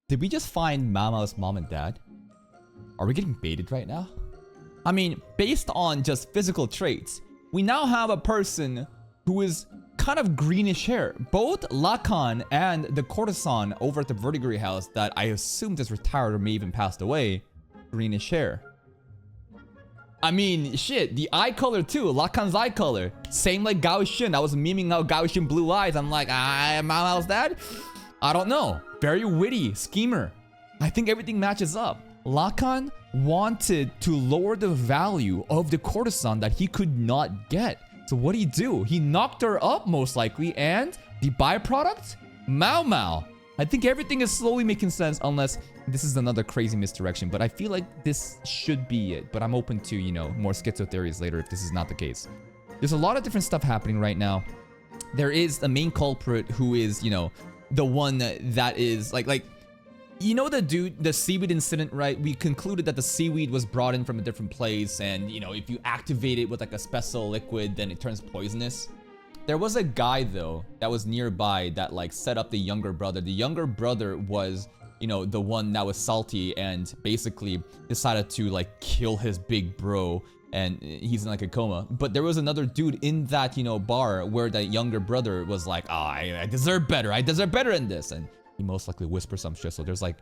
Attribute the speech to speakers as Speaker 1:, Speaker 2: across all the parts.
Speaker 1: Did we just find Mama's mom and dad? Are we getting baited right now? I mean, based on just physical traits, we now have a person who is kind of greenish hair. Both Lakan and the courtesan over at the Verdigris house that I assume just retired or may even passed away, greenish hair. I mean, shit, the eye color too, Lakan's eye color. Same like Gao Xin. I was memeing out Gao Xin blue eyes. I'm like, Mama's dad? I don't know. Very witty, schemer. I think everything matches up. Lakan wanted to lower the value of the courtesan that he could not get. So what did he do? He knocked her up most likely, and the byproduct? Mao Mao. I think everything is slowly making sense unless this is another crazy misdirection, but I feel like this should be it. But I'm open to, you know, more schizo theories later if this is not the case. There's a lot of different stuff happening right now. There is the main culprit who is, you know, the one that is like, you know, the dude, the seaweed incident, right? We concluded that the seaweed was brought in from a different place, and, you know, if you activate it with like a special liquid, then it turns poisonous. There was a guy though that was nearby that like set up the younger brother. The younger brother was, you know, the one that was salty and basically decided to like kill his big bro, and he's in like a coma. But there was another dude in that, you know, bar where that younger brother was like, oh, I deserve better. I deserve better than this. And he most likely whispered some shit. So there's like,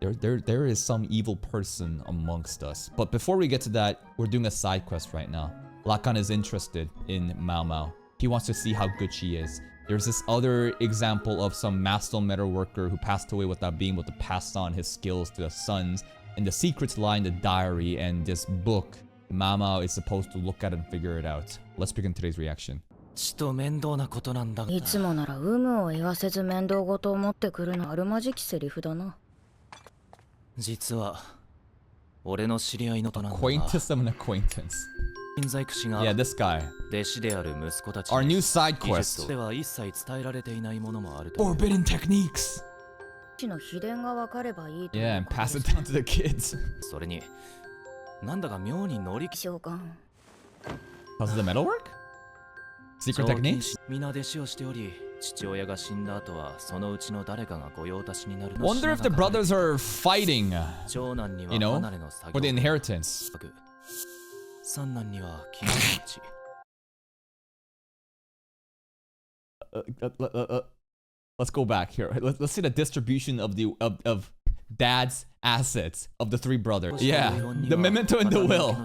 Speaker 1: there is some evil person amongst us. But before we get to that, we're doing a side quest right now. Lakan is interested in Mao Mao. He wants to see how good she is. There's this other example of some master metal worker who passed away without being able to pass on his skills to the sons. And the secrets lie in the diary and this book. Mao Mao is supposed to look at it and figure it out. Let's begin today's reaction.
Speaker 2: ちと面倒なことなんだが。
Speaker 3: いつもなら有無を言わせず面倒ごとを持ってくるのあるまじきセリフだな。
Speaker 2: 実は俺の知り合いのとなんだが。
Speaker 1: Acquaintance of an acquaintance.
Speaker 2: 金細工師が
Speaker 1: Yeah, this guy.
Speaker 2: 弟子である息子たち
Speaker 1: Our
Speaker 2: に
Speaker 1: new side
Speaker 2: 技術
Speaker 1: quest.
Speaker 2: では一切伝えられていないものもあるという。
Speaker 1: Forbidden techniques.
Speaker 3: 父の秘伝が分かればいいと。
Speaker 1: Yeah, and pass it down to the kids.
Speaker 2: それになんだか妙に乗り気。
Speaker 3: 召喚。
Speaker 1: How's the metal work? Secret techniques?
Speaker 2: 皆弟子をしており、父親が死んだ後はそのうちの誰かが御用達になる。
Speaker 1: Wonder if the brothers are fighting,
Speaker 2: 長男には
Speaker 1: you know,
Speaker 2: 離れの作
Speaker 1: for the
Speaker 2: 業。
Speaker 1: inheritance.
Speaker 2: 三男には金の地。
Speaker 1: Let's go back here. Let's see the distribution of the of dad's assets of the three brothers. Yeah, the memento and the will.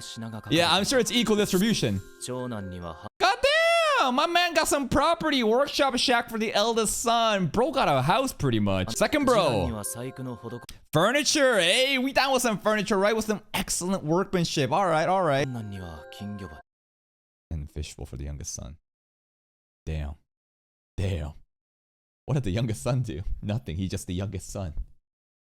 Speaker 1: Yeah, I'm sure it's equal distribution.
Speaker 2: 長男には
Speaker 1: Goddamn, my man got some property, workshop shack for the eldest son. Bro got a house pretty much. Second
Speaker 2: 次男に
Speaker 1: bro,
Speaker 2: は細工の施
Speaker 1: furniture. Hey, we down with some furniture, right? With some excellent workmanship. All right, all right.
Speaker 2: 三男には金魚鉢。
Speaker 1: And fishbowl for the youngest son. Damn. Damn. What did the youngest son do? Nothing. He's just the youngest son.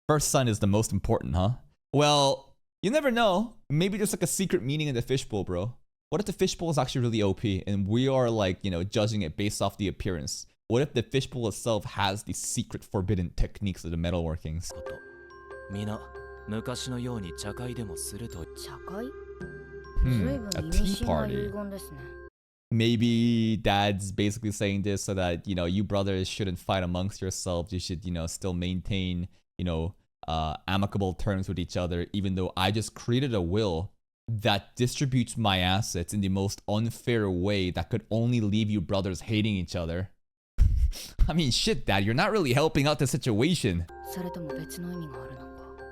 Speaker 1: First son is the most important, huh? Well, you never know. Maybe there's like a secret meaning in the fishbowl, bro. What if the fishbowl is actually really OP and we are like, you know, judging it based off the appearance? What if the fishbowl itself has the secret forbidden techniques of the metalworkings?
Speaker 2: 皆昔のように茶会でもすると。
Speaker 3: 茶会？
Speaker 1: A tea party. Maybe dad's basically saying this so that, you know, you brothers shouldn't fight amongst yourselves. You should, you know, still maintain, you know, amicable terms with each other, even though I just created a will that distributes my assets in the most unfair way that could only leave you brothers hating each other. I mean, shit, dad, you're not really helping out the situation.
Speaker 3: それとも別の意味があるのか。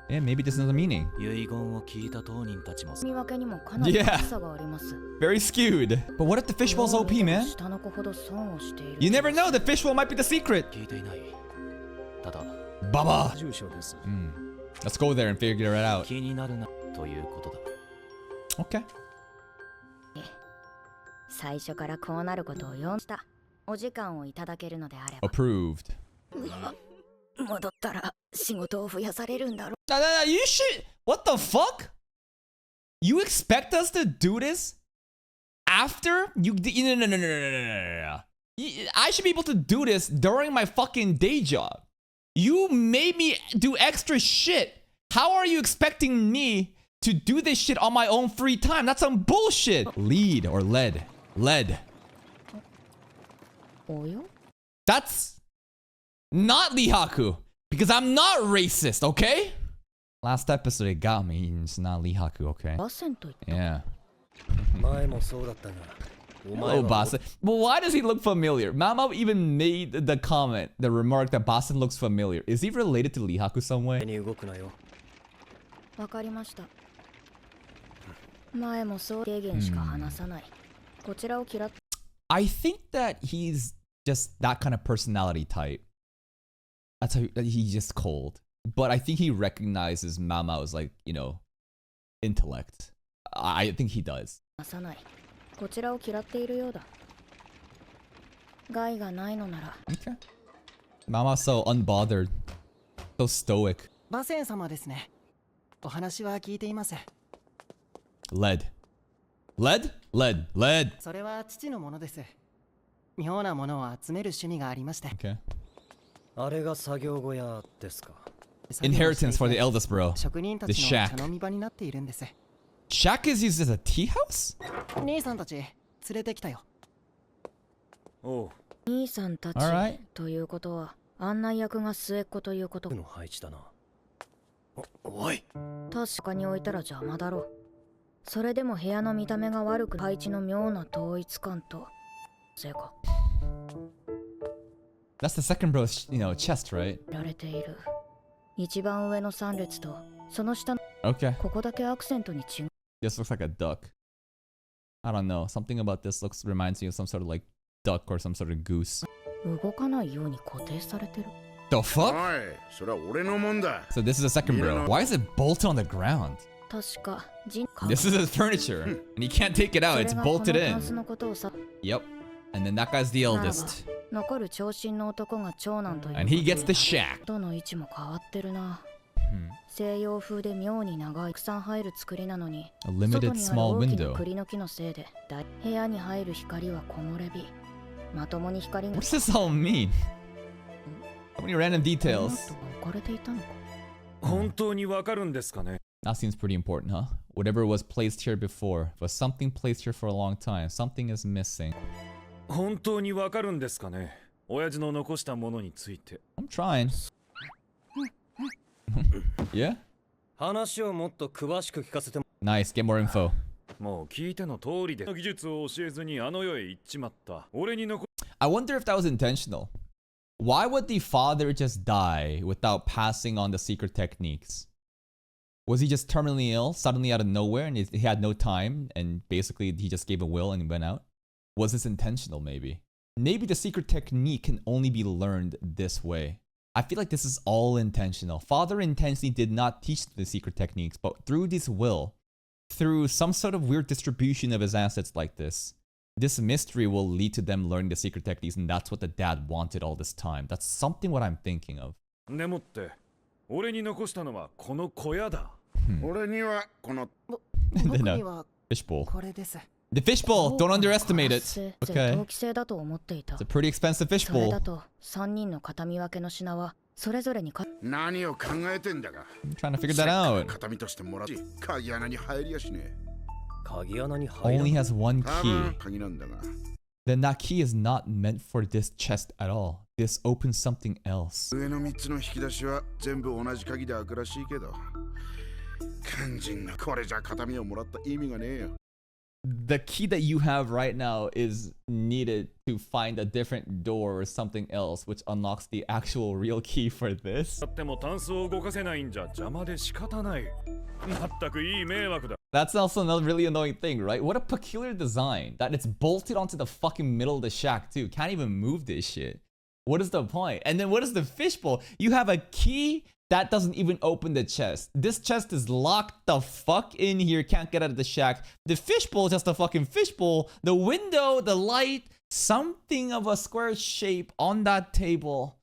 Speaker 1: Yeah, maybe this is the meaning.
Speaker 2: 遺言を聞いた当人たちも。
Speaker 3: 見分けにもかなり格差があります。
Speaker 1: Very skewed. But what if the fishbowl's OP, man?
Speaker 3: 下の子ほど損をしている。
Speaker 1: You never know, the fishbowl might be the secret.
Speaker 2: 聞いていない。ただ、
Speaker 1: Baba.
Speaker 2: 住所です。
Speaker 1: Let's go there and figure it out.
Speaker 2: 気になるなということだ。
Speaker 1: Okay.
Speaker 3: 最初からこうなることを読んだ。お時間をいただけるのであれば。
Speaker 1: Approved.
Speaker 3: 戻ったら仕事を増やされるんだろ。
Speaker 1: No, you should. What the fuck? You expect us to do this after you? No. I should be able to do this during my fucking day job. You made me do extra shit. How are you expecting me to do this shit on my own free time? That's some bullshit. Lead or lead. Lead.
Speaker 3: およ？
Speaker 1: That's not Lihaku. Because I'm not racist, okay? Last episode it got me. It's not Lihaku, okay?
Speaker 3: バセンと言った
Speaker 1: Yeah.
Speaker 4: 前もそうだったが、お前
Speaker 1: Hello,
Speaker 4: は
Speaker 1: Basen. But why does he look familiar? Mama even made the comment, the remark that Basen looks familiar. Is he related to Lihaku some way?
Speaker 4: に動くなよ。
Speaker 3: わかりました。前もそう軽減しか話さない。こちらを嫌っ
Speaker 1: I think that he's just that kind of personality type. That's how he's just cold. But I think he recognizes Mamao's like, you know, intellect. I think he does.
Speaker 3: 話さない。こちらを嫌っているようだ。害がないのなら。
Speaker 1: Okay. Mama's so unbothered. So stoic.
Speaker 5: 馬仙様ですね。お話は聞いています。
Speaker 1: Lead. Lead? Lead. Lead.
Speaker 5: それは父のものです。妙なものを集める趣味がありまして。
Speaker 1: Okay.
Speaker 4: あれが作業小屋ですか。
Speaker 1: Inheritance for the eldest bro.
Speaker 5: 職人た
Speaker 1: The
Speaker 5: ちの
Speaker 1: shack.
Speaker 5: 茶飲み場になっているんです。
Speaker 1: Shack is used as a tea house?
Speaker 5: 兄さんたち連れてきたよ。
Speaker 4: おう、
Speaker 3: 兄さんたち
Speaker 1: Alright.
Speaker 3: ということは案内役が末っ子ということ。
Speaker 4: の配置だな。おい、
Speaker 3: 確かに置いたら邪魔だろう。それでも部屋の見た目が悪く配置の妙な統一感とせいか
Speaker 1: That's the second bro's, you know, chest, right?
Speaker 3: られている。一番上の3列とその下の
Speaker 1: Okay.
Speaker 3: ここだけアクセントに違う。
Speaker 1: This looks like a duck. I don't know. Something about this reminds me of some sort of like duck or some sort of goose.
Speaker 3: 動かないように固定されてる。
Speaker 1: The fuck?
Speaker 6: おい、それは俺のもんだ。
Speaker 1: So this is the second bro. Why is it bolted on the ground?
Speaker 3: 確か人
Speaker 1: This is his furniture. And he can't take it out. It's
Speaker 3: それがこの
Speaker 1: bolted
Speaker 3: タンス
Speaker 1: in.
Speaker 3: のことをさ
Speaker 1: Yep. And then that guy's the eldest.
Speaker 3: 残る長身の男が長男という
Speaker 1: And he gets the shack.
Speaker 3: どの位置も変わってるな。
Speaker 1: Hmm.
Speaker 3: 西洋風で妙に長いたくさん入る作りなのに
Speaker 1: A
Speaker 3: 外
Speaker 1: limited
Speaker 3: にある
Speaker 1: small
Speaker 3: 大きな
Speaker 1: window.
Speaker 3: 栗の木のせいで部屋に入る光は木漏れ日。まともに光が
Speaker 1: What does this all mean? How many random
Speaker 3: この
Speaker 1: details?
Speaker 3: 後が置かれていたのか。
Speaker 4: 本当にわかるんですかね。
Speaker 1: That seems pretty important, huh? Whatever was placed here before. If was something placed here for a long time, something is missing.
Speaker 4: 本当にわかるんですかね。親父の残したものについて。
Speaker 1: I'm trying. Yeah?
Speaker 4: 話をもっと詳しく聞かせても。
Speaker 1: Nice. Get more info.
Speaker 4: もう聞いての通りで。技術を教えずにあの世へ行っちまった。俺に残
Speaker 1: I wonder if that was intentional. Why would the father just die without passing on the secret techniques? Was he just terminally ill suddenly out of nowhere and he had no time and basically he just gave a will and went out? Was this intentional maybe? Maybe the secret technique can only be learned this way. I feel like this is all intentional. Father intentionally did not teach the secret techniques, but through this will, through some sort of weird distribution of his assets like this mystery will lead to them learning the secret techniques, and that's what the dad wanted all this time. That's something what I'm thinking of.
Speaker 4: でもって、俺に残したのはこの小屋だ。
Speaker 6: 俺にはこの
Speaker 5: 僕
Speaker 1: No.
Speaker 5: には
Speaker 1: Fishbowl.
Speaker 5: これです。
Speaker 1: The fishbowl! Don't underestimate it!
Speaker 3: 陶
Speaker 1: Okay.
Speaker 3: 器製だと思っていた
Speaker 1: It's a。pretty expensive
Speaker 3: それだ
Speaker 1: fishbowl.
Speaker 3: と3人の形見分けの品はそれぞれにか
Speaker 6: 何を考えてんだか。
Speaker 1: I'm trying to figure that out.
Speaker 6: 形見としてもらって鍵穴に入りやしね
Speaker 4: 鍵穴に入
Speaker 1: Only
Speaker 4: る。
Speaker 1: has one
Speaker 6: え。多分
Speaker 1: key.
Speaker 6: 鍵なんだが。
Speaker 1: Then that key is not meant for this chest at all. This opens something else.
Speaker 6: 上の3つの引き出しは全部同じ鍵で開くらしいけど。肝心なこれじゃ形見をもらった意味がねえよ。
Speaker 1: The key that you have right now is needed to find a different door or something else, which unlocks the actual real key for this.
Speaker 4: だってもタンスを動かせないんじゃ邪魔で仕方ない。まったくいい迷惑だ。
Speaker 1: That's also another really annoying thing, right? What a peculiar design that it's bolted onto the fucking middle of the shack too. Can't even move this shit. What is the point? And then what is the fishbowl? You have a key that doesn't even open the chest. This chest is locked the fuck in here. Can't get out of the shack. The fishbowl is just a fucking fishbowl. The window, the light, something of a square shape on that table.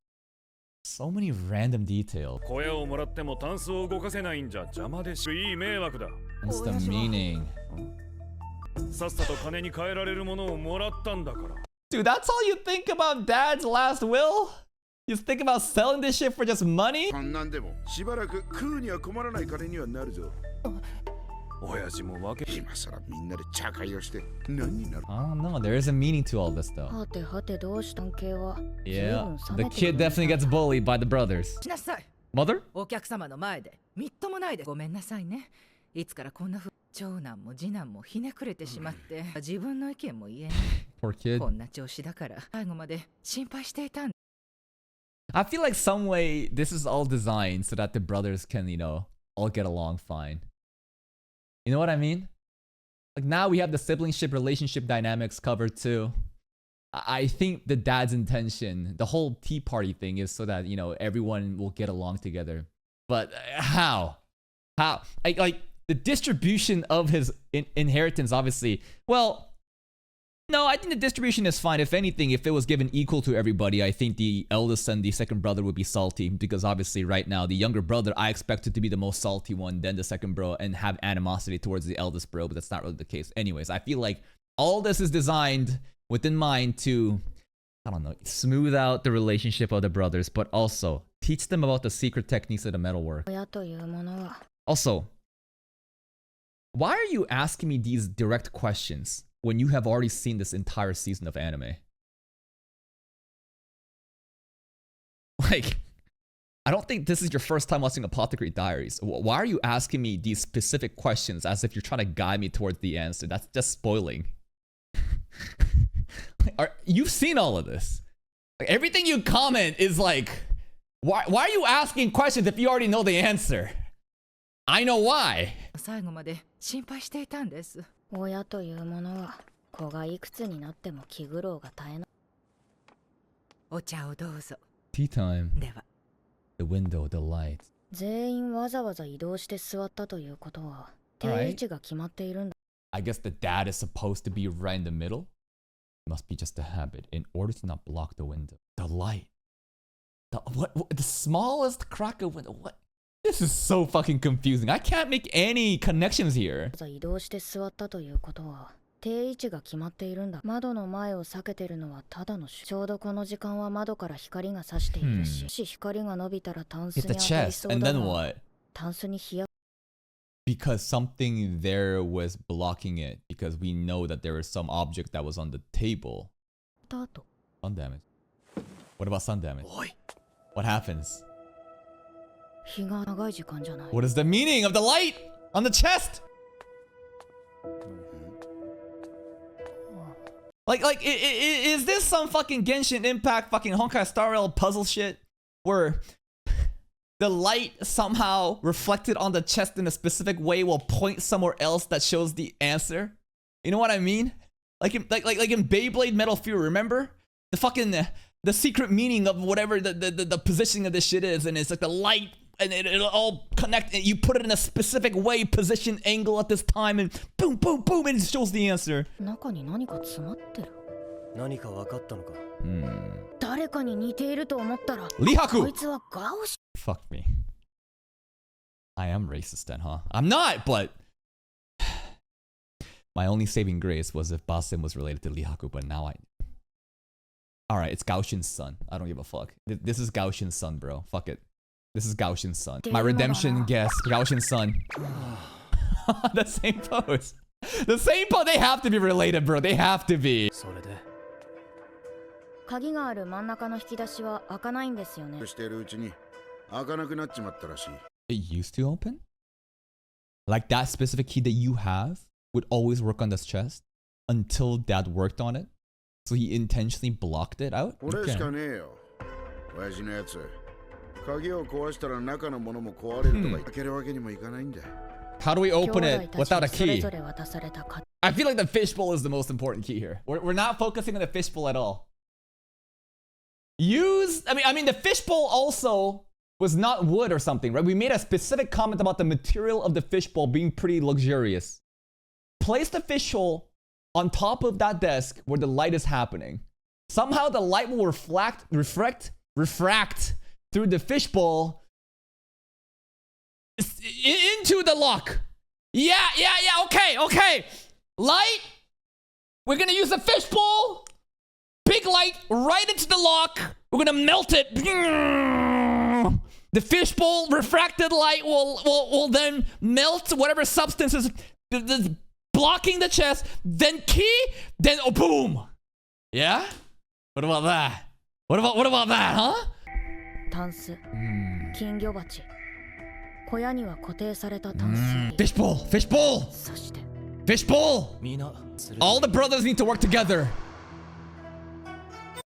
Speaker 1: So many random details.
Speaker 4: 小屋をもらってもタンスを動かせないんじゃ邪魔でいい迷惑だ。
Speaker 1: What's the meaning?
Speaker 4: さっさと金に換えられるものをもらったんだから。
Speaker 1: Dude, that's all you think about Dad's last will? You just think about selling this shit for just money?
Speaker 6: こんなんでもしばらく食うには困らない金にはなるぞ。
Speaker 4: 親父もわけ
Speaker 6: 今さらみんなで茶会をして何になる
Speaker 1: I don't know. There is a meaning to all this though.
Speaker 3: はてはてどうした関係は
Speaker 1: Yeah,
Speaker 3: 随分
Speaker 1: the
Speaker 3: 冷めて
Speaker 1: kid
Speaker 3: るみたい
Speaker 1: definitely gets bullied by the brothers.
Speaker 7: しなさい。
Speaker 1: Mother?
Speaker 7: お客様の前でみっともないでごめんなさいね。いつからこんなふ長男も次男もひねくれてしまって自分の意見も言えない。
Speaker 1: Poor kid.
Speaker 7: こんな調子だから最後まで心配していたん
Speaker 1: I feel like some way this is all designed so that the brothers can, you know, all get along fine. You know what I mean? Like now we have the siblingship relationship dynamics covered too. I think the dad's intention, the whole tea party thing is so that, you know, everyone will get along together. But how? How? Like the distribution of his inheritance, obviously. Well, no, I think the distribution is fine. If anything, if it was given equal to everybody, I think the eldest and the second brother would be salty. Because obviously right now, the younger brother, I expected to be the most salty one, then the second bro, and have animosity towards the eldest bro, but that's not really the case. Anyways, I feel like all this is designed within mind to, I don't know, smooth out the relationship of the brothers, but also teach them about the secret techniques of the metalwork.
Speaker 3: 親というものは
Speaker 1: Also, why are you asking me these direct questions when you have already seen this entire season of anime? Like, I don't think this is your first time watching Apothecary Diaries. Why are you asking me these specific questions as if you're trying to guide me towards the answer? That's just spoiling. You've seen all of this. Like, everything you comment is like, why are you asking questions if you already know the answer? I know why.
Speaker 7: 最後まで心配していたんです。
Speaker 3: 親というものは子がいくつになっても気苦労が絶えない。
Speaker 7: お茶をどうぞ。
Speaker 1: Tea time.
Speaker 7: では。
Speaker 1: The window, the light.
Speaker 3: 全員わざわざ移動して座ったということは定位置が決まっているんだ。
Speaker 1: I guess the dad is supposed to be right in the middle. Must be just a habit in order to not block the window. The light. What the smallest crack of window. What? This is so fucking confusing. I can't make any connections here.
Speaker 3: 移動して座ったということは定位置が決まっているんだ。窓の前を避けてるのはただのちょうどこの時間は窓から光が差しているし、もし光が伸びたらタンスに
Speaker 1: Hit
Speaker 3: 当
Speaker 1: the
Speaker 3: たり
Speaker 1: chest,
Speaker 3: そう
Speaker 1: and
Speaker 3: だ
Speaker 1: then
Speaker 3: が
Speaker 1: what?
Speaker 3: タンスに火や
Speaker 1: Because something there was blocking it. Because we know that there was some object that was on the table.
Speaker 3: った後
Speaker 1: Sun damage. What about sun damage? What happens?
Speaker 3: 日が長い時間じゃない。
Speaker 1: What is the meaning of the light on the chest? Is this some fucking Genshin Impact fucking Honkai Star Rail puzzle shit? Where the light somehow reflected on the chest in a specific way will point somewhere else that shows the answer? You know what I mean? Like in Beyblade Metal Fury, remember? The fucking the secret meaning of whatever the positioning of this shit is, and it's like the light and it'll all connect, and you put it in a specific way, position, angle at this time, and boom, boom, boom, and it shows the answer.
Speaker 3: 中に何か詰まってる。
Speaker 2: 何か分かったのか。
Speaker 3: 誰かに似ていると思ったら、こ
Speaker 1: Lihaku!
Speaker 3: いつはガオシ。
Speaker 1: Fuck me. I am racist then, huh? I'm not, but my only saving grace was if Basim was related to Lihaku, but now I... Alright, it's Gaoshin's son. I don't give a fuck. This is Gaoshin's son, bro. Fuck it. This is Gaoshin's son. My redemption guess, Gaoshin's son. The same pose. The same pose. They have to be related, bro. They have to be.
Speaker 2: それで。
Speaker 3: 鍵がある真ん中の引き出しは開かないんですよね。
Speaker 6: してるうちに開かなくなっちまったらしい。
Speaker 1: It used to open? Like that specific key that you have would always work on this chest until dad worked on it? So he intentionally blocked it out?
Speaker 6: これしかねえよ。親父のやつ。鍵を壊したら中のものも壊れるとか開けるわけにもいかないんだ。
Speaker 1: How do we open it without a
Speaker 3: それ
Speaker 1: key?
Speaker 3: ぞれ渡された鍵。
Speaker 1: I feel like the fishbowl is the most important key here. We're not focusing on the fishbowl at all. I mean, the fishbowl also was not wood or something, right? We made a specific comment about the material of the fishbowl being pretty luxurious. Place the fishbowl on top of that desk where the light is happening. Somehow the light will refract through the fishbowl into the lock. Yeah, okay. Light. We're gonna use the fishbowl. Big light right into the lock. We're gonna melt it. The fishbowl refracted light will then melt whatever substance is blocking the chest. Then key. Then oh, boom. Yeah. What about that? What about that, huh?
Speaker 3: タンス、金魚鉢、小屋には固定されたタンス、
Speaker 1: Fishbowl.
Speaker 3: そして
Speaker 1: Fishbowl.
Speaker 2: みんな
Speaker 1: All the brothers need to work together.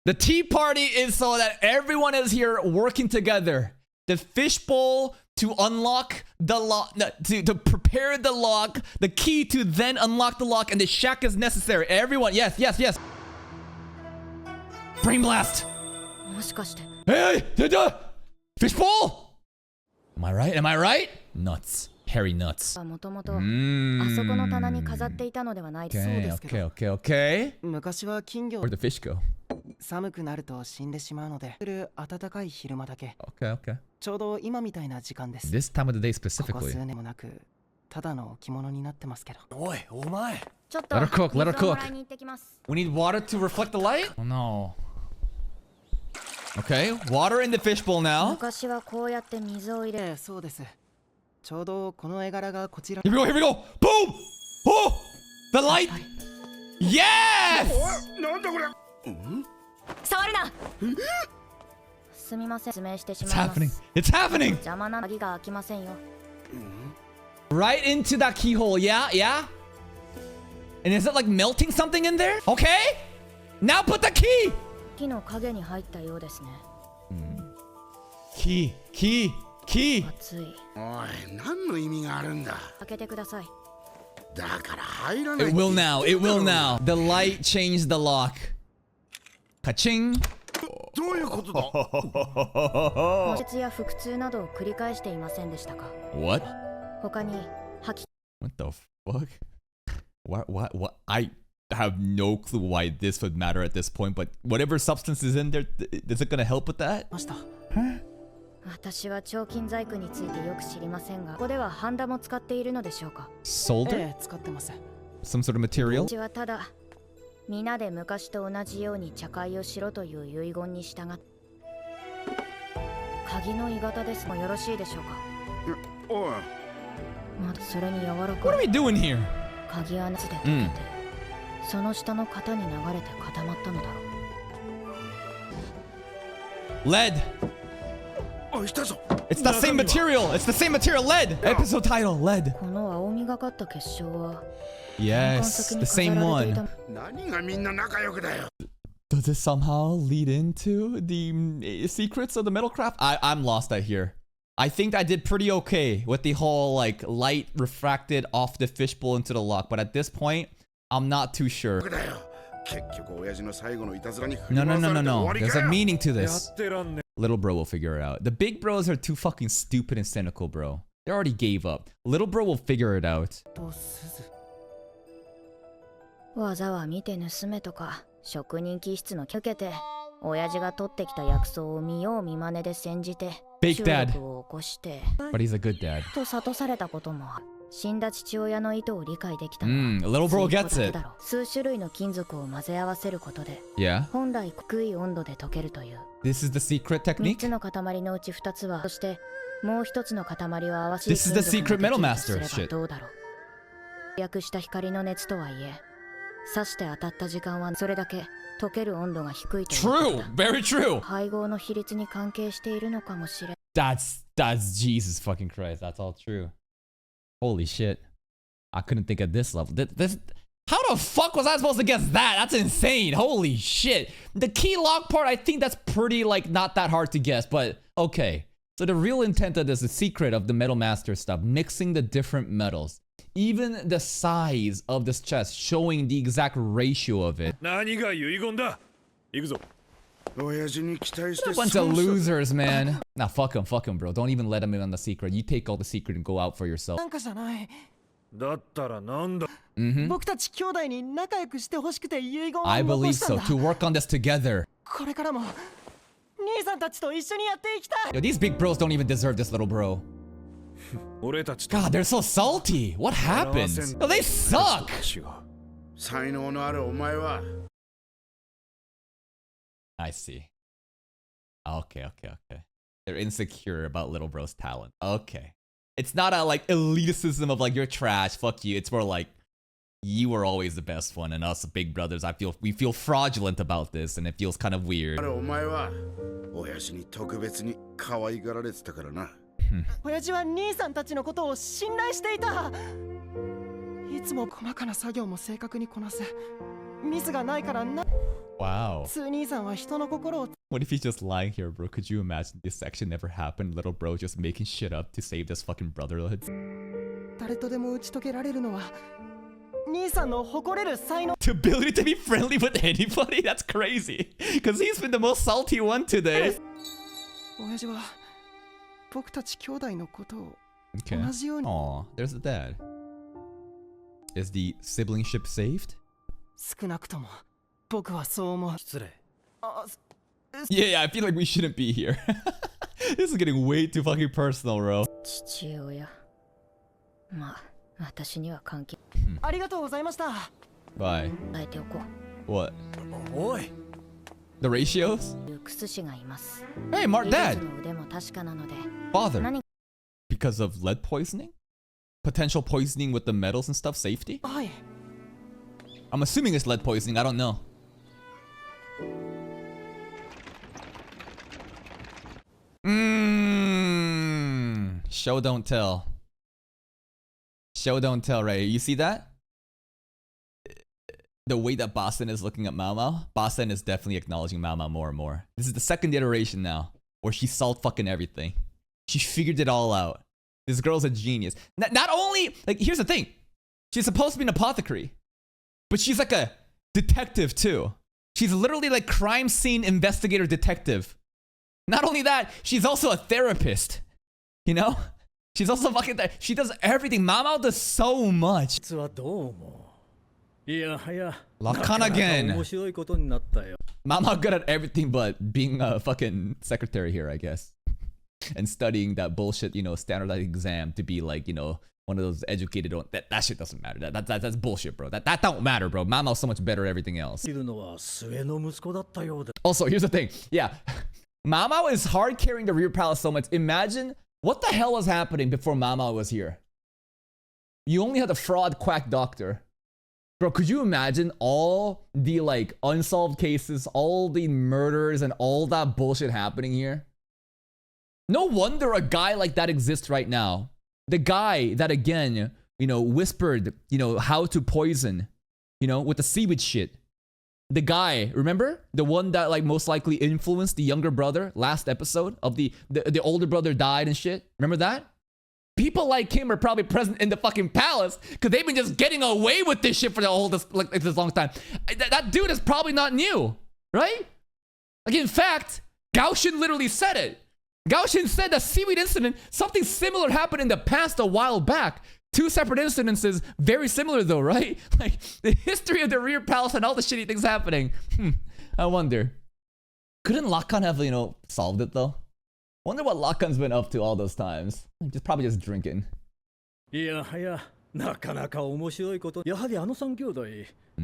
Speaker 1: The tea party is so that everyone is here working together. The fishbowl to unlock the lock, to prepare the lock, the key to then unlock the lock, and the shack is necessary. Everyone, yes. Brain blast.
Speaker 3: もしかして
Speaker 1: Hey, fishbowl. Am I right? Nuts. Hairy nuts.
Speaker 3: はもともとあそこの棚に飾っていたのではないです。そうですけど
Speaker 1: Okay.
Speaker 5: 昔は金魚
Speaker 1: Where'd the fish go?
Speaker 5: 寒くなると死んでしまうので暖かい昼間だけ
Speaker 1: Okay.
Speaker 5: ちょうど今みたいな時間です。
Speaker 1: This time of the day
Speaker 5: ここ
Speaker 1: specifically.
Speaker 5: 数年もなくただの置物になってますけど。
Speaker 2: おいお前
Speaker 3: ちょっと
Speaker 1: Let her cook, let her
Speaker 3: 水をも
Speaker 1: cook.
Speaker 3: らいに行ってきます。
Speaker 1: We need water to reflect the light? Oh no. Okay, water in the fishbowl now.
Speaker 3: 昔はこうやって水を入れ、
Speaker 5: そうです。ちょうどこの絵柄がこちら。
Speaker 1: Here we go. Boom! Oh! The light! Yes!
Speaker 6: なんだこれ。
Speaker 3: 触るな。すみません、説明してし
Speaker 1: It's
Speaker 3: まいます。
Speaker 1: happening. It's happening!
Speaker 3: 邪魔な鍵が開きませんよ。
Speaker 1: Right into that keyhole. Yeah? And is it like melting something in there? Okay! Now put the key!
Speaker 3: 木の影に入ったようですね。
Speaker 1: Key.
Speaker 3: 熱い。
Speaker 6: おい、何の意味があるんだ。
Speaker 3: 開けてください。
Speaker 6: だから入らない。
Speaker 1: It will now. The light changed the lock. Ka-ching.
Speaker 6: どういうことだ。
Speaker 3: 骨折や腹痛などを繰り返していませんでしたか。
Speaker 1: What?
Speaker 3: 他に吐き
Speaker 1: What the fuck? What? I have no clue why this would matter at this point, but whatever substance is in there, is it gonna help with that?
Speaker 5: ました。
Speaker 3: 私は彫金細工についてよく知りませんが、ここではハンダも使っているのでしょうか。
Speaker 1: Solder?
Speaker 5: 使ってます。
Speaker 1: Some sort of material?
Speaker 3: 私はただ皆で昔と同じように茶会をしろという遺言に従って。鍵の鋳型ですもよろしいでしょうか。
Speaker 6: おい。
Speaker 3: まだそれに柔ら
Speaker 1: What
Speaker 3: か
Speaker 1: are we
Speaker 3: い
Speaker 1: doing here?
Speaker 3: 鍵は熱で溶けて、その下の型に流れて固まったのだろう。
Speaker 1: Lead.
Speaker 6: おい、来たぞ。
Speaker 1: It's the same material. Lead. Episode title. Lead.
Speaker 3: この青みがかった結晶は
Speaker 1: Yes, the same one.
Speaker 6: 何がみんな仲良くだよ。
Speaker 1: Does it somehow lead into the secrets of the metal craft? I'm lost out here. I think I did pretty okay with the whole like light refracted off the fishbowl into the lock, but at this point, I'm not too sure.
Speaker 6: だよ。結局親父の最後のいたずらに振り
Speaker 1: No,
Speaker 6: 回
Speaker 1: no,
Speaker 6: さ
Speaker 1: no,
Speaker 6: れ
Speaker 1: no,
Speaker 6: て終
Speaker 1: no.
Speaker 6: わり
Speaker 1: There's
Speaker 6: か
Speaker 1: a
Speaker 6: よ。
Speaker 1: meaning to
Speaker 4: や
Speaker 1: this.
Speaker 4: ってらんね。
Speaker 1: Little bro will figure it out. The big bros are too fucking stupid and cynical, bro. They already gave up. Little bro will figure it out.
Speaker 5: と鈴。
Speaker 3: 技は見て盗めとか職人気質の受けて親父が取ってきた薬草を見よう見まねで煎じて
Speaker 1: Big
Speaker 3: 中
Speaker 1: dad.
Speaker 3: 毒を起こして
Speaker 1: But he's a good dad.
Speaker 3: と諭されたこともある。死んだ父親の意図を理解できたのは
Speaker 1: Little bro
Speaker 3: 水
Speaker 1: gets
Speaker 3: だけ
Speaker 1: it.
Speaker 3: だろう。数種類の金属を混ぜ合わせることで
Speaker 1: Yeah.
Speaker 3: 本来低い温度で溶けるという。
Speaker 1: This is the secret
Speaker 3: 3
Speaker 1: technique.
Speaker 3: つの塊のうち2つはそしてもう1つの塊を合わせ
Speaker 1: This is the secret metal master
Speaker 3: すればどうだろう。訳した光の熱とはいえ刺して当たった時間はそれだけ溶ける温度が低いということ
Speaker 1: True.
Speaker 3: だ。
Speaker 1: Very true.
Speaker 3: 配合の比率に関係しているのかもしれん。
Speaker 1: That's Jesus fucking Christ. That's all true. Holy shit. I couldn't think at this level. How the fuck was I supposed to guess that? That's insane. Holy shit. The key lock part, I think that's pretty like not that hard to guess, but okay. So the real intent of this, the secret of the Metal Master stuff, mixing the different metals. Even the size of this chest, showing the exact ratio of it.
Speaker 4: 何が遺言だ。行くぞ。
Speaker 6: 親父に期待して
Speaker 1: A bunch of losers, man. Nah, fuck him, bro. Don't even let him in on the secret. You take all the secret and go out for yourself.
Speaker 5: なんかじゃない。
Speaker 4: だったらなんだ。
Speaker 5: 僕たち兄弟に仲良くしてほしくて遺言を
Speaker 1: I
Speaker 5: 残
Speaker 1: believe
Speaker 5: したん
Speaker 1: so.
Speaker 5: だ。
Speaker 1: To work on this together.
Speaker 5: これからも兄さんたちと一緒にやっていきたい。
Speaker 1: Yo, these big bros don't even deserve this little bro.
Speaker 4: 俺たちと
Speaker 1: God, they're so salty. What happened? Yo, they suck.
Speaker 4: 違う。
Speaker 6: 才能のあるお前は
Speaker 1: I see. Okay. They're insecure about little bro's talent. Okay. It's not a like elitism of like you're trash, fuck you. It's more like you were always the best one, and us big brothers, we feel fraudulent about this, and it feels kind of weird.
Speaker 6: お前は親父に特別に可愛がられてたからな。
Speaker 5: 親父は兄さんたちのことを信頼していた。いつも細かな作業も正確にこなす。ミスがないからな。
Speaker 1: Wow.
Speaker 5: 通兄さんは人の心を。
Speaker 1: What if he's just lying here, bro? Could you imagine this section never happened? Little bro just making shit up to save this fucking brotherhood.
Speaker 5: 誰とでも打ち解けられるのは兄さんの誇れる才能。
Speaker 1: The ability to be friendly with anybody? That's crazy. Because he's been the most salty one today.
Speaker 5: 親父は僕たち兄弟のことを
Speaker 1: Okay.
Speaker 5: 同じように。
Speaker 1: Aw, there's the dad. Is the siblingship saved?
Speaker 5: 少なくとも僕はそう思う。
Speaker 2: 失礼。
Speaker 5: あ、
Speaker 1: Yeah, I feel like we shouldn't be here. This is getting way too fucking personal, bro.
Speaker 3: 父親。まあ、私には関係
Speaker 5: ありがとうございました。
Speaker 1: Bye.
Speaker 3: 伝えておこう。
Speaker 1: What?
Speaker 2: おい。
Speaker 1: The ratios?
Speaker 3: ルクス氏がいます。
Speaker 1: Hey, Mark,
Speaker 3: 技
Speaker 1: dad.
Speaker 3: 術の腕も確かなので。
Speaker 1: Father.
Speaker 3: 何
Speaker 1: Because of lead poisoning? Potential poisoning with the metals and stuff? Safety?
Speaker 5: はい。
Speaker 1: I'm assuming it's lead poisoning. I don't know. Show don't tell. Show don't tell, right? You see that? The way that Boston is looking at Mao Mao, Boston is definitely acknowledging Mao Mao more and more. This is the second iteration now, where she solved fucking everything. She figured it all out. This girl's a genius. Not only, like, here's the thing. She's supposed to be an apothecary, but she's like a detective too. She's literally like crime scene investigator detective. Not only that, she's also a therapist. You know? She's also fucking there. She does everything. Mama does so much.
Speaker 4: 実はどうも。いやはや。
Speaker 1: Lakan
Speaker 4: なかなか
Speaker 1: again.
Speaker 4: 面白いことになったよ。
Speaker 1: Mama good at everything but being a fucking secretary here, I guess. And studying that bullshit, you know, standardized exam to be like, you know, one of those educated. That shit doesn't matter. That's bullshit, bro. That don't matter, bro. Mama's so much better at everything else.
Speaker 4: いるのは末の息子だったようで。
Speaker 1: Also, here's the thing. Yeah. Mama is hard carrying the rear palace so much. Imagine what the hell was happening before Mama was here. You only had the fraud quack doctor. Bro, could you imagine all the like unsolved cases, all the murders and all that bullshit happening here? No wonder a guy like that exists right now. The guy that again, you know, whispered, you know, how to poison, you know, with the seaweed shit. The guy, remember? The one that like most likely influenced the younger brother last episode of the older brother died and shit. Remember that? People like him are probably present in the fucking palace because they've been just getting away with this shit for the oldest like this long time. That dude is probably not new, right? Like in fact, Gaoshin literally said it. Gaoshin said the seaweed incident, something similar happened in the past a while back. Two separate incidences, very similar though, right? Like the history of the rear palace and all the shitty things happening. I wonder. Couldn't Lakan have, you know, solved it though? Wonder what Lakan's been up to all those times. Probably just drinking.
Speaker 4: いやはや。なかなか面白いこと。やはりあの三兄弟、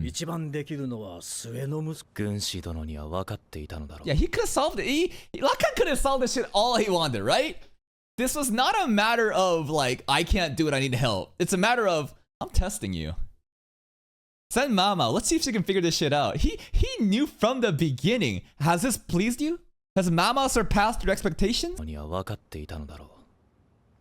Speaker 4: 一番できるのは末の息子。
Speaker 2: 軍師殿には分かっていたのだろう。
Speaker 1: Yeah, he could have solved it. Lakan could have solved this shit all he wanted, right? This was not a matter of like, I can't do it, I need help. It's a matter of, I'm testing you. Send Mama. Let's see if she can figure this shit out. He knew from the beginning. Has this pleased you? Has Mama surpassed your expectations?
Speaker 2: には分かっていたのだろ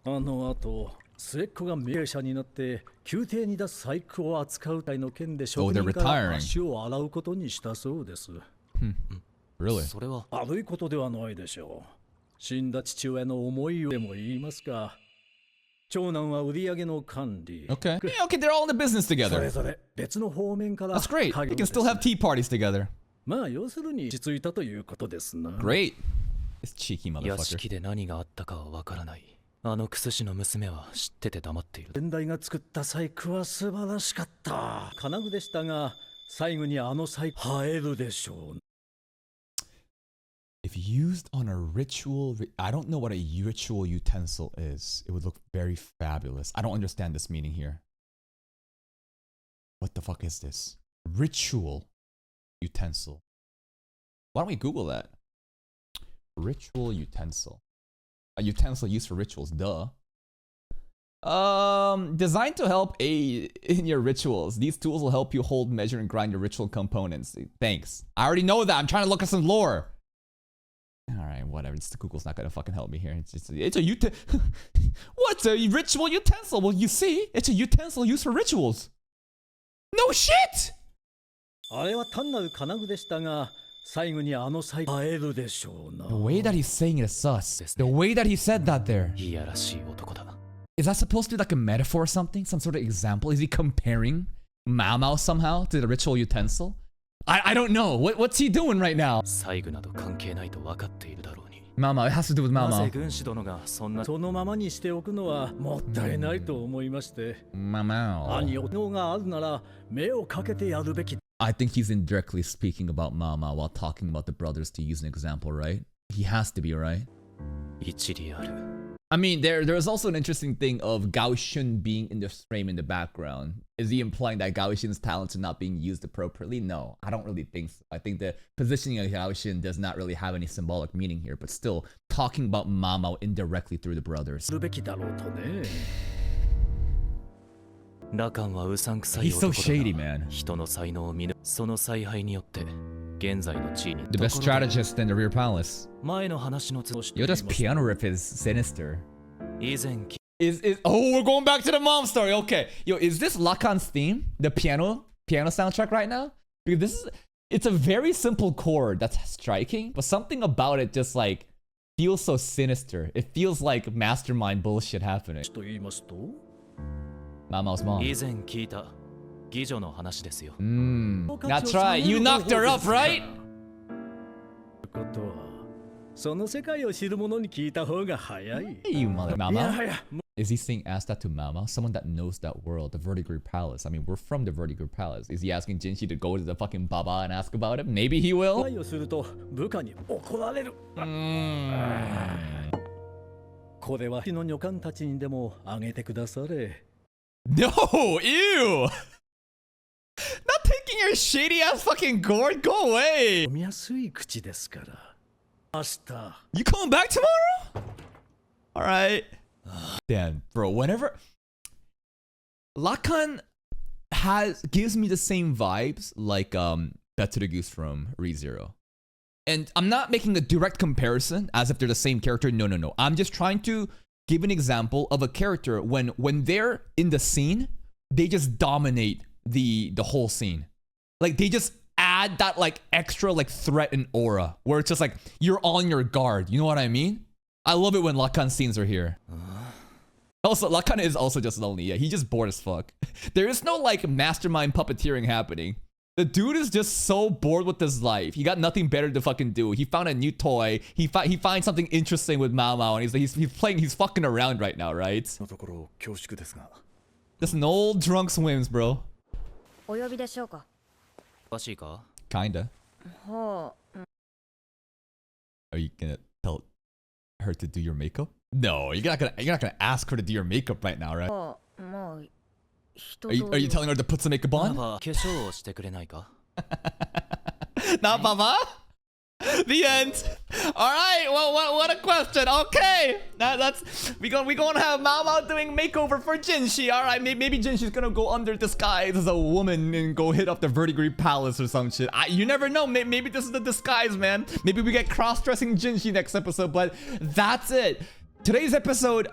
Speaker 2: う。
Speaker 4: あの後、末っ子が命令者になって宮廷に出す細工を扱う隊の件で職人から足を洗うことにしたそうです。
Speaker 1: Really?
Speaker 2: それは
Speaker 4: 悪いことではないでしょう。死んだ父親の思いでも言いますか。長男は売り上げの管理。
Speaker 1: Okay. Yeah, okay, they're all in the business
Speaker 4: それ
Speaker 1: together.
Speaker 4: ぞれ別の方面から。
Speaker 1: That's great. They can still have tea parties together.
Speaker 4: まあ要するに落ち着いたということですな。
Speaker 1: Great. This cheeky
Speaker 2: 屋
Speaker 1: motherfucker.
Speaker 2: 敷で何があったかは分からない。あのクス氏の娘は知ってて黙っている。
Speaker 4: 先代が作った細工は素晴らしかった。金具でしたが、最後にあの細工映えるでしょう。
Speaker 1: If used on a ritual, I don't know what a ritual utensil is. It would look very fabulous. I don't understand this meaning here. What the fuck is this? Ritual utensil. Why don't we Google that? Ritual utensil. A utensil used for rituals, duh. Designed to help aid in your rituals. These tools will help you hold, measure, and grind your ritual components. Thanks. I already know that. I'm trying to look at some lore. Alright, whatever. Google's not gonna fucking help me here. It's a What's a ritual utensil? Well, you see, it's a utensil used for rituals. No shit!
Speaker 4: あれは単なる金具でしたが、最後にあの際会えるでしょうな。
Speaker 1: The way that he's saying it is sus. The way that he said that there.
Speaker 2: いやらしい男だ。
Speaker 1: Is that supposed to be like a metaphor or something? Some sort of example? Is he comparing Mao Mao somehow to the ritual utensil? I don't know. What's he doing right now?
Speaker 2: 細具など関係ないと分かっているだろうに。
Speaker 1: Mao Mao, it has to do with Mao
Speaker 2: な
Speaker 1: Mao.
Speaker 2: ぜ軍師殿がそんな。
Speaker 4: そのままにしておくのはもったいないと思いまして。
Speaker 1: Mao Mao.
Speaker 4: 兄のがあるなら目をかけてやるべき。
Speaker 1: I think he's indirectly speaking about Mao Mao while talking about the brothers to use an example, right? He has to be, right?
Speaker 2: 一理ある。
Speaker 1: I mean, there's also an interesting thing of Gao Shun being in the frame in the background. Is he implying that Gao Shun's talents are not being used appropriately? No, I don't really think so. I think the positioning of Gao Shun does not really have any symbolic meaning here, but still, talking about Mao Mao indirectly through the brothers.
Speaker 4: るべきだろうとね。
Speaker 2: ラカンはうさんくさい
Speaker 1: He's so
Speaker 2: 男だ
Speaker 1: shady,
Speaker 2: が
Speaker 1: man.
Speaker 2: 人の才能を見抜その采配によって現在の地位に
Speaker 1: The best strategist in the rear palace.
Speaker 2: 前の話のつ
Speaker 1: Yo, this piano riff is sinister.
Speaker 2: 以前
Speaker 1: Is oh, we're going back to the mom story. Okay, yo, is this Lakan's theme? The piano soundtrack right now? Because it's a very simple chord that's striking, but something about it just like feels so sinister. It feels like mastermind bullshit happening.
Speaker 4: と言いますと、
Speaker 1: Mama's mom.
Speaker 2: 以前聞いた妓女の話ですよ。
Speaker 1: That's right. You knocked her up, right?
Speaker 4: ことはその世界を知る者に聞いた方が早い。
Speaker 1: Hey, you mother
Speaker 4: い
Speaker 1: Mama.
Speaker 4: やいや、
Speaker 1: Is he saying ask that to Mama? Someone that knows that world, the Verdigris Palace. I mean, we're from the Verdigris Palace. Is he asking Jinshi to go to the fucking Baba and ask about it? Maybe he will.
Speaker 4: 愛をすると部下に怒られる。これは日の女官たちにでもあげてくだされ。
Speaker 1: No, ew. Not taking your shady ass fucking gourd. Go away.
Speaker 4: 飲みやすい口ですから。明日。
Speaker 1: You coming back tomorrow? All right. Damn, bro. Whenever Lakan gives me the same vibes like Better the Goose from ReZero. And I'm not making a direct comparison as if they're the same character. No. I'm just trying to give an example of a character when they're in the scene, they just dominate the whole scene. Like they just add that like extra like threat and aura where it's just like you're on your guard. You know what I mean? I love it when Lakan scenes are here. Also, Lakan is also just lonely. Yeah, he's just bored as fuck. There is no like mastermind puppeteering happening. The dude is just so bored with his life. He got nothing better to fucking do. He found a new toy. He finds something interesting with Mao Mao, and he's fucking around right now, right?
Speaker 4: のところ恐縮ですが。
Speaker 1: Just an old drunk swims, bro.
Speaker 3: お呼びでしょうか。
Speaker 2: おかしいか
Speaker 1: Kinda.
Speaker 3: はあ、
Speaker 1: Are you gonna tell her to do your makeup? No, you're not gonna ask her to do your makeup right now, right?
Speaker 3: はあ、まあ、人
Speaker 1: Are you telling her to put some makeup
Speaker 2: なら
Speaker 1: on?
Speaker 2: ば化粧をしてくれないか
Speaker 1: Not Mama. The end. All right. Well, what a question. Okay, that's we gonna have Mao Mao doing makeover for Jinshi. All right, maybe Jinshi's gonna go under disguise as a woman and go hit up the Verdigris Palace or some shit. You never know. Maybe this is the disguise, man. Maybe we get cross-dressing Jinshi next episode. But that's it. Today's episode.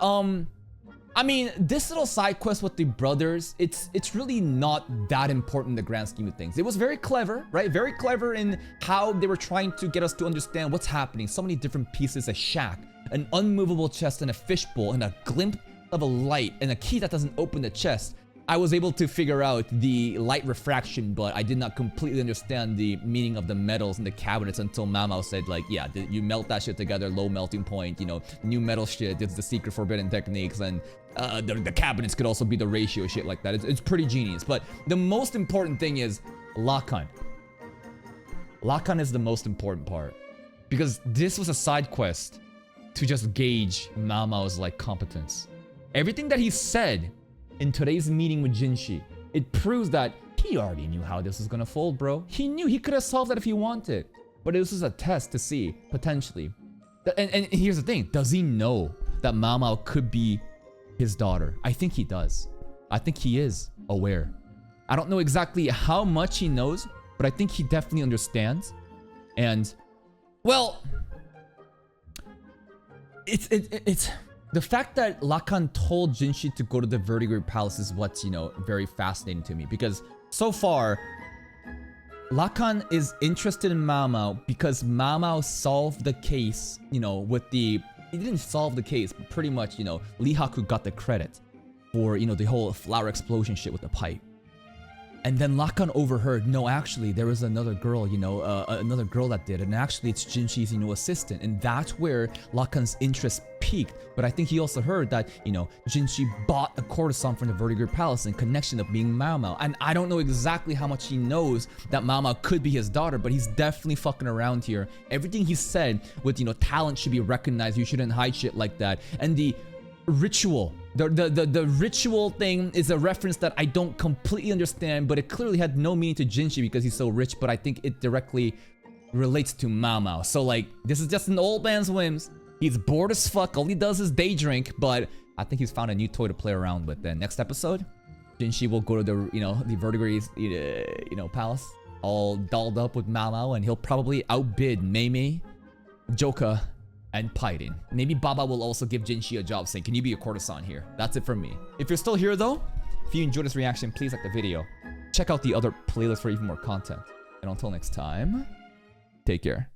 Speaker 1: I mean, this little side quest with the brothers, it's really not that important in the grand scheme of things. It was very clever, right? Very clever in how they were trying to get us to understand what's happening. So many different pieces, a shack, an unmovable chest, and a fishbowl, and a glimpse of a light, and a key that doesn't open the chest. I was able to figure out the light refraction, but I did not completely understand the meaning of the metals in the cabinets until Mao said, like, yeah, you melt that shit together, low melting point, you know, new metal shit, it's the secret forbidden techniques, and the cabinets could also be the ratio shit like that. It's pretty genius. But the most important thing is Lakan. Lakan is the most important part. Because this was a side quest to just gauge Mao Mao's like competence. Everything that he said in today's meeting with Jinshi, it proves that he already knew how this was gonna fold, bro. He knew he could have solved that if he wanted. But this was a test to see, potentially, And here's the thing. Does he know that Mao Mao could be his daughter? I think he does. I think he is aware. I don't know exactly how much he knows, but I think he definitely understands. And, well, it's the fact that Lakan told Jinshi to go to the Verdigris Palace is what's, you know, very fascinating to me. Because so far, Lakan is interested in Mao Mao because Mao Mao solved the case, you know, with the... He didn't solve the case, but pretty much, you know, Lee Haku got the credit for, you know, the whole flower explosion shit with the pipe. And then Lakan overheard, no, actually, there was another girl, you know, another girl that did it. And actually, it's Jinshi's, you know, assistant. And that's where Lakan's interest peaked. But I think he also heard that, you know, Jinshi bought a courtesan from the Verdigris Palace in connection of being Mao Mao. And I don't know exactly how much he knows that Mao Mao could be his daughter, but he's definitely fucking around here. Everything he said with, you know, talent should be recognized. You shouldn't hide shit like that. And the ritual. The ritual thing is a reference that I don't completely understand, but it clearly had no meaning to Jinshi because he's so rich, but I think it directly relates to Mao Mao. So like, this is just an old man's whims. He's bored as fuck, all he does is day drink, but I think he's found a new toy to play around with. Then next episode, Jinshi will go to the, you know, the Verdigris, you know, palace, all dolled up with Mao Mao, and he'll probably outbid Mei Mei, Joka, and Paiden. Maybe Baba will also give Jinshi a job saying, can you be a courtesan here? That's it from me. If you're still here though, if you enjoyed this reaction, please like the video. Check out the other playlist for even more content. And until next time, take care.